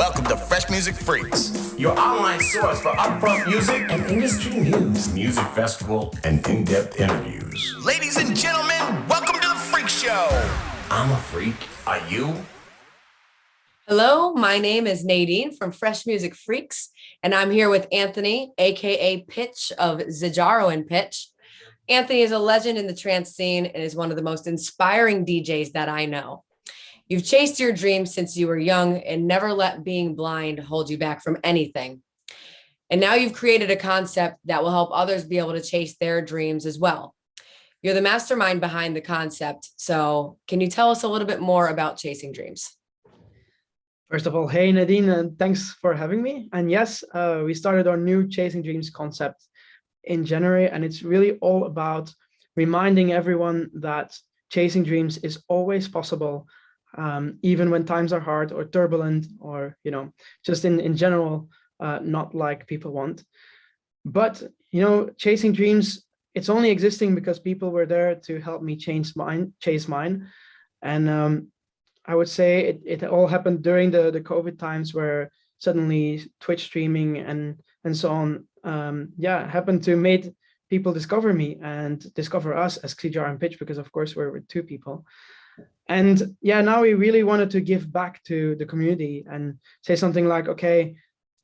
Welcome to Fresh Music Freaks, your online source for upfront music and industry news, music festival, and in-depth interviews. Ladies and gentlemen, welcome to the Freak Show. I'm a freak. Are you? Hello, my name is Nadine from Fresh Music Freaks, and I'm here with Anthony, aka Pitch of Xijaro and Pitch. Anthony is a legend in the trance scene and is one of the most inspiring DJs that I know. You've chased your dreams since you were young and never let being blind hold you back from anything. And now you've created a concept that will help others be able to chase their dreams as well. You're the mastermind behind the concept. So can you tell us a little bit more about Chasing Dreams? First of all, hey Nadine, and thanks for having me. And yes, we started our new Chasing Dreams concept in January, and it's really all about reminding everyone that chasing dreams is always possible, even when times are hard or turbulent, or just in general, not like people want. But chasing dreams, it's only existing because people were there to help me chase mine, and I would say it all happened during the COVID times, where suddenly Twitch streaming and so on, happened to make people discover me and discover us as Xijaro and Pitch, because of course we're two people. And now we really wanted to give back to the community and say something like, okay,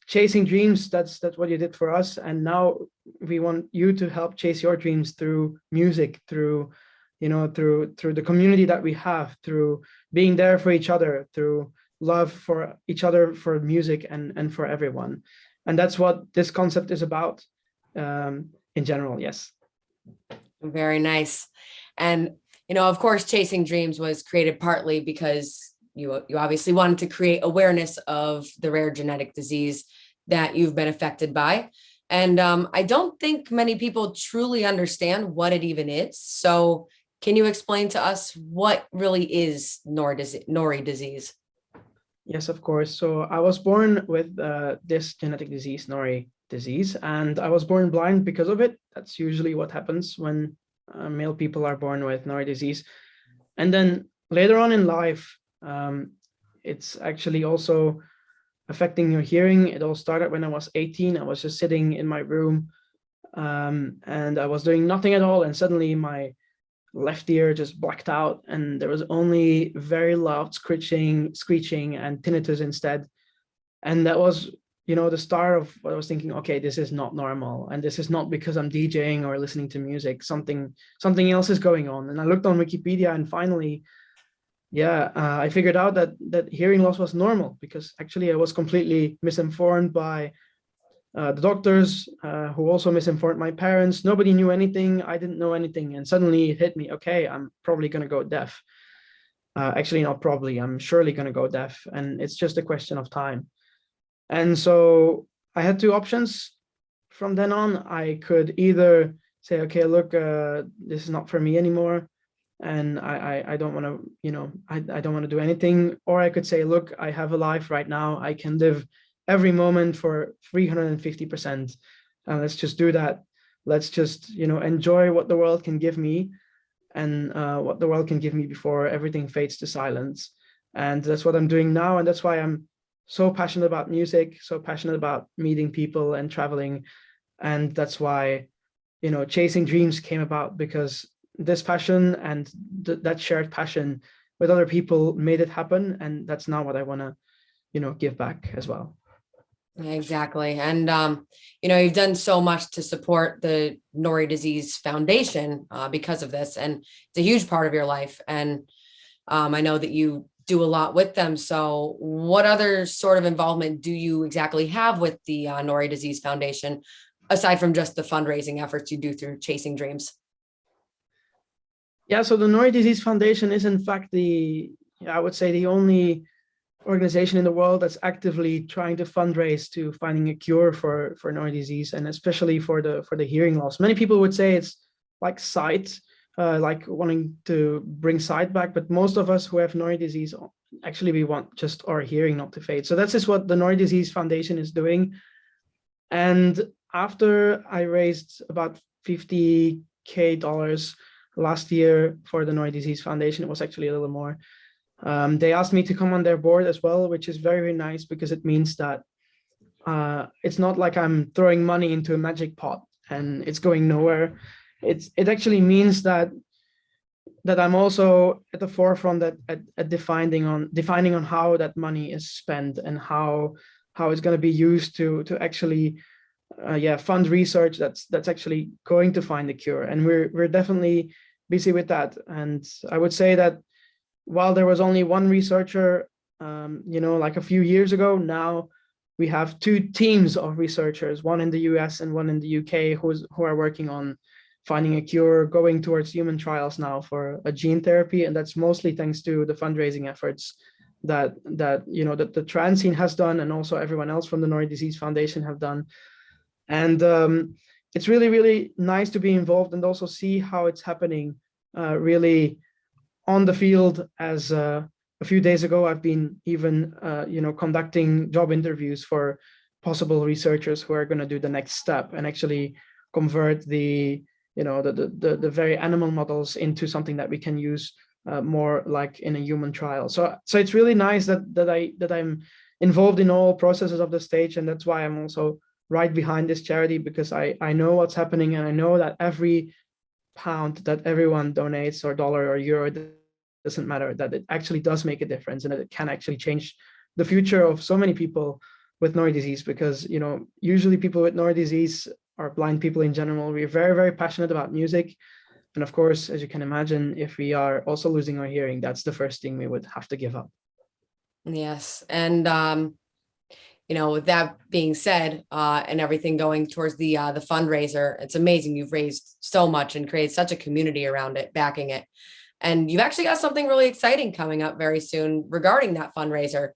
chasing dreams, that's what you did for us, and now we want you to help chase your dreams through music, through the community that we have, through being there for each other, through love for each other, for music, and for everyone. And that's what this concept is about, in general. Yes. Very nice. And of course, Chasing Dreams was created partly because you obviously wanted to create awareness of the rare genetic disease that you've been affected by. And I don't think many people truly understand what it even is. So can you explain to us what really is Nori disease? Yes, of course. So I was born with this genetic disease, Nori disease, and I was born blind because of it. That's usually what happens when male people are born with Nori disease. And then later on in life, it's actually also affecting your hearing. It all started when I was 18. I was just sitting in my room, and I was doing nothing at all. And suddenly my left ear just blacked out, and there was only very loud screeching and tinnitus instead. And that was the start of what I was thinking, okay, this is not normal, and this is not because I'm DJing or listening to music. Something else is going on. And I looked on Wikipedia, and finally I figured out that hearing loss was normal, because actually I was completely misinformed by the doctors, who also misinformed my parents. Nobody knew anything. I didn't know anything. And suddenly it hit me, okay, I'm probably going to go deaf. Actually, not probably, I'm surely going to go deaf. And it's just a question of time. And so I had two options. From then on, I could either say, okay, look, this is not for me anymore, and I don't want to, I don't want to do anything. Or I could say, look, I have a life right now. I can live every moment for 350%. Let's just do that. Let's just, enjoy what the world can give me, and what the world can give me before everything fades to silence. And that's what I'm doing now. And that's why I'm so passionate about music, so passionate about meeting people and traveling. And that's why, Chasing Dreams came about, because this passion and that shared passion with other people made it happen. And that's now what I want to, give back as well. Exactly. And, you've done so much to support the Nori Disease Foundation because of this. And it's a huge part of your life. And I know that you do a lot with them. So what other sort of involvement do you exactly have with the Nori Disease Foundation, aside from just the fundraising efforts you do through Chasing Dreams? Yeah, so the Nori Disease Foundation is in fact I would say the only organization in the world that's actively trying to fundraise to finding a cure for Nori disease, and especially for the hearing loss. Many people would say it's like sight, like wanting to bring sight back, but most of us who have Nori disease, actually we want just our hearing not to fade. So that's just what the Nori Disease Foundation is doing. And after I raised about $50K last year for the Nori Disease Foundation, it was actually a little more. They asked me to come on their board as well, which is very, very nice because it means that it's not like I'm throwing money into a magic pot and it's going nowhere. It actually means that I'm also at the forefront at defining on how that money is spent and how it's going to be used to actually fund research that's actually going to find a cure. And we're definitely busy with that. And I would say that while there was only one researcher, like a few years ago, now we have two teams of researchers, one in the US and one in the UK, who are working on finding a cure, going towards human trials now for a gene therapy. And that's mostly thanks to the fundraising efforts that the trans scene has done, and also everyone else from the Nori Disease Foundation have done. And it's really, really nice to be involved and also see how it's happening really on the field. As a few days ago, I've been even conducting job interviews for possible researchers who are going to do the next step and actually convert the very animal models into something that we can use more like in a human trial. So it's really nice that I'm involved in all processes of the stage, and that's why I'm also right behind this charity, because I know what's happening, and I know that every pound that everyone donates, or dollar or euro, doesn't matter, that it actually does make a difference, and that it can actually change the future of so many people with Nori disease. Because usually people with Nori disease, or blind people in general, we're very, very passionate about music. And of course, as you can imagine, if we are also losing our hearing, that's the first thing we would have to give up. Yes. And with that being said, and everything going towards the fundraiser, it's amazing. You've raised so much and created such a community around it, backing it. And you've actually got something really exciting coming up very soon regarding that fundraiser,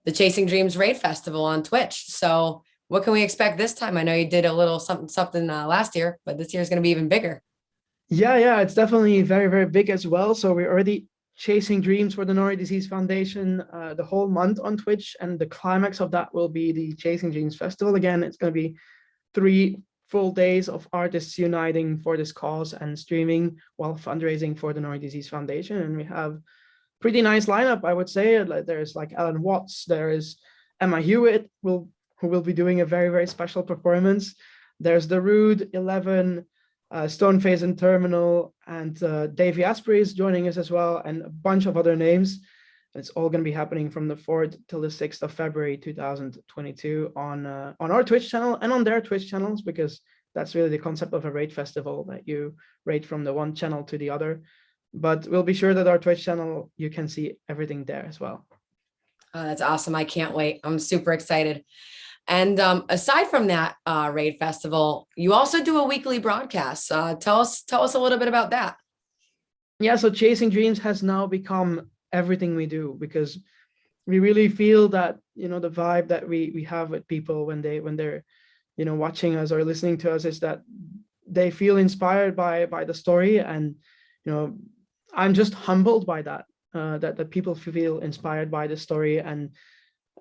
the Chasing Dreams Raid Festival on Twitch. So what can we expect this time? I know you did a little something last year, but this year is going to be even bigger. Yeah, it's definitely very, very big as well. So we're already chasing dreams for the Nori Disease Foundation the whole month on Twitch, and the climax of that will be the Chasing Dreams Festival. Again, it's going to be 3 full days of artists uniting for this cause and streaming while fundraising for the Nori Disease Foundation. And we have pretty nice lineup, I would say. There's like Alan Watts, there is Emma Hewitt, who will be doing a very, very special performance. There's the Rude 11, Stoneface and Terminal, and Davey Asprey is joining us as well, and a bunch of other names. It's all going to be happening from the 4th till the 6th of February 2022 on our Twitch channel and on their Twitch channels, because that's really the concept of a raid festival, that you raid from the one channel to the other. But we'll be sure that our Twitch channel, you can see everything there as well. That's awesome. I can't wait. I'm super excited. And aside from that raid festival, you also do a weekly broadcast. Tell us a little bit about that. Yeah, so Chasing Dreams has now become everything we do, because we really feel that the vibe that we have with people when they're watching us or listening to us is that they feel inspired by the story. And I'm just humbled by that, that people feel inspired by the story,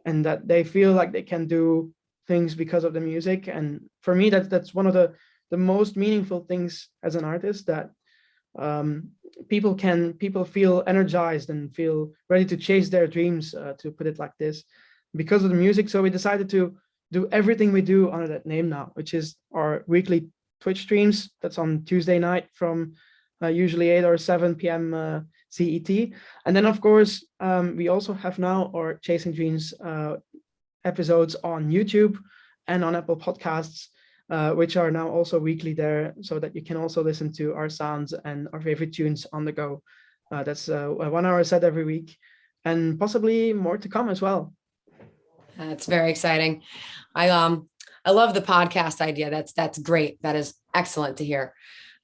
and that they feel like they can do things because of the music. And for me, that's one of the most meaningful things as an artist, that people feel energized and feel ready to chase their dreams, to put it like this, because of the music. So we decided to do everything we do under that name now, which is our weekly Twitch streams. That's on Tuesday night from usually 8 or 7 p.m. CET. And then, of course, we also have now our Chasing Dreams episodes on YouTube and on Apple Podcasts, which are now also weekly there, so that you can also listen to our sounds and our favorite tunes on the go. That's a 1 hour set every week, and possibly more to come as well. That's very exciting. I love the podcast idea. That's great. That is excellent to hear.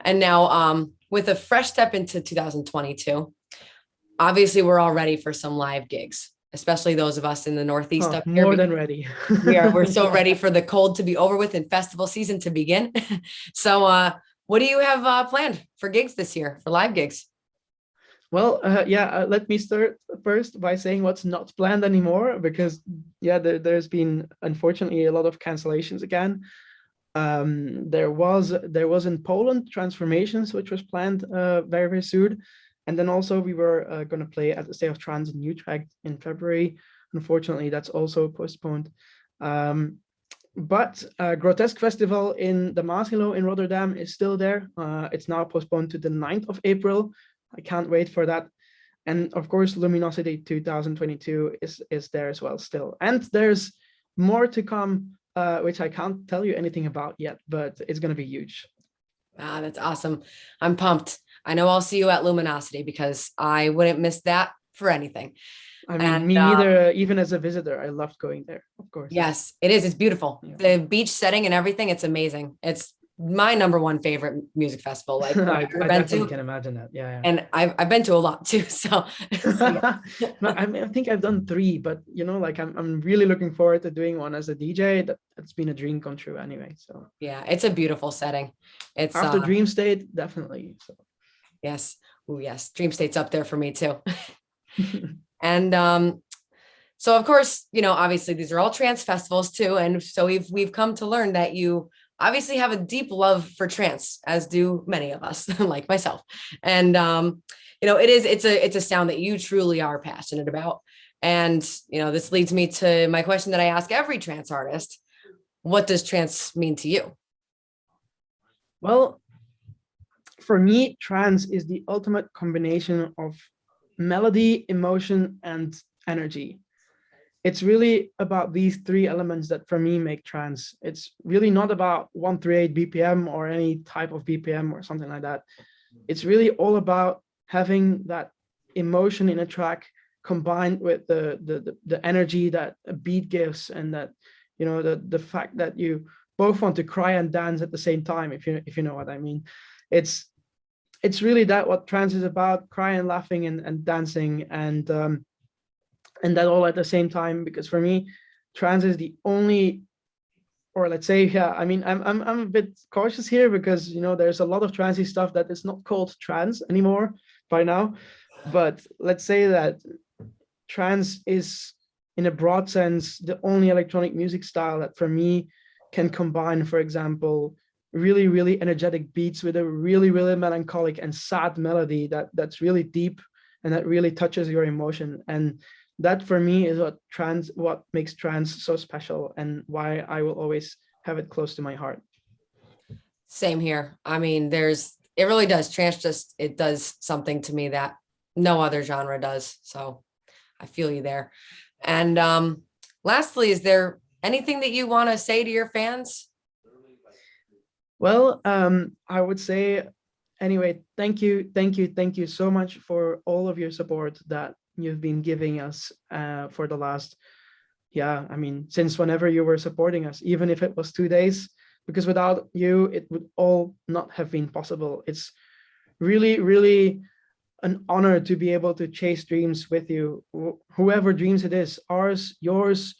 And now with a fresh step into 2022, obviously we're all ready for some live gigs, especially those of us in the Northeast up here. More than ready. We're so ready for the cold to be over with and festival season to begin. So what do you have planned for gigs this year, for live gigs? Well, let me start first by saying what's not planned anymore, because there's been, unfortunately, a lot of cancellations again. There was in Poland Transformations, which was planned very, very soon, And then also we were going to play at the State of Trance in Utrecht in February. Unfortunately, that's also postponed. But Grotesque Festival in the Maasilo in Rotterdam is still there. It's now postponed to the 9th of April. I can't wait for that. And of course, Luminosity 2022 is there as well still. And there's more to come, which I can't tell you anything about yet, but it's going to be huge. Ah, that's awesome. I'm pumped. I know I'll see you at Luminosity because I wouldn't miss that for anything. I mean, me neither, even as a visitor. I loved going there, of course. Yes, it is. It's beautiful. Yeah. The beach setting and everything, it's amazing. It's my number one favorite music festival. Like I definitely can imagine that. Yeah. And I've been to a lot too. So I think I've done 3, but like I'm really looking forward to doing one as a DJ. That's been a dream come true anyway. So yeah, it's a beautiful setting. It's after Dream State, definitely. So yes. Oh yes. Dream State's up there for me too. And so of course, obviously these are all trance festivals too. And so we've come to learn that you obviously have a deep love for trance, as do many of us, like myself. And it's a sound that you truly are passionate about. And this leads me to my question that I ask every trance artist. What does trance mean to you? Well, for me, trance is the ultimate combination of melody, emotion, and energy. It's really about these 3 elements that for me make trance. It's really not about 138 BPM or any type of BPM or something like that. It's really all about having that emotion in a track combined with the energy that a beat gives, and that the fact that you both want to cry and dance at the same time, if you know what I mean. It's really that what trance is about: crying, laughing, and dancing, and that all at the same time. Because for me, trance is the only, or let's say, yeah, I mean, I'm a bit cautious here because there's a lot of trancey stuff that is not called trance anymore by now. But let's say that trance is, in a broad sense, the only electronic music style that for me can combine, for example, really, really energetic beats with a really, really melancholic and sad melody that's really deep and that really touches your emotion. And that for me is what makes trance so special, and why I will always have it close to my heart. Same here. I mean, it really does. Trance it does something to me that no other genre does. So I feel you there. And lastly, is there anything that you want to say to your fans? Well, I would say, anyway, thank you so much for all of your support that you've been giving us for the last, since whenever you were supporting us, even if it was 2 days, because without you, it would all not have been possible. It's really, really an honor to be able to chase dreams with you, whoever dreams it is, ours, yours,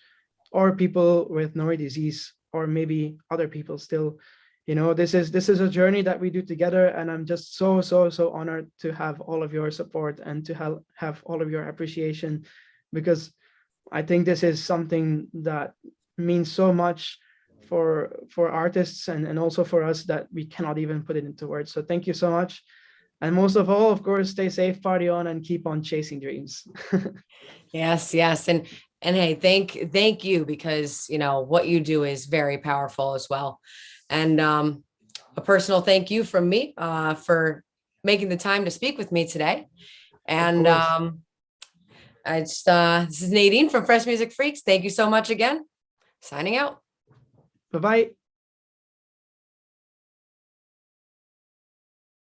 or people with Norrie disease, or maybe other people still. This is a journey that we do together, and I'm just so honored to have all of your support and to have all of your appreciation, because I think this is something that means so much for artists and also for us that we cannot even put it into words. So thank you so much. And most of all, of course, stay safe, party on, and keep on chasing dreams. Yes. And hey, thank you, because what you do is very powerful as well. And a personal thank you from me for making the time to speak with me today. And this is Nadine from Fresh Music Freaks. Thank you so much again. Signing out. Bye-bye.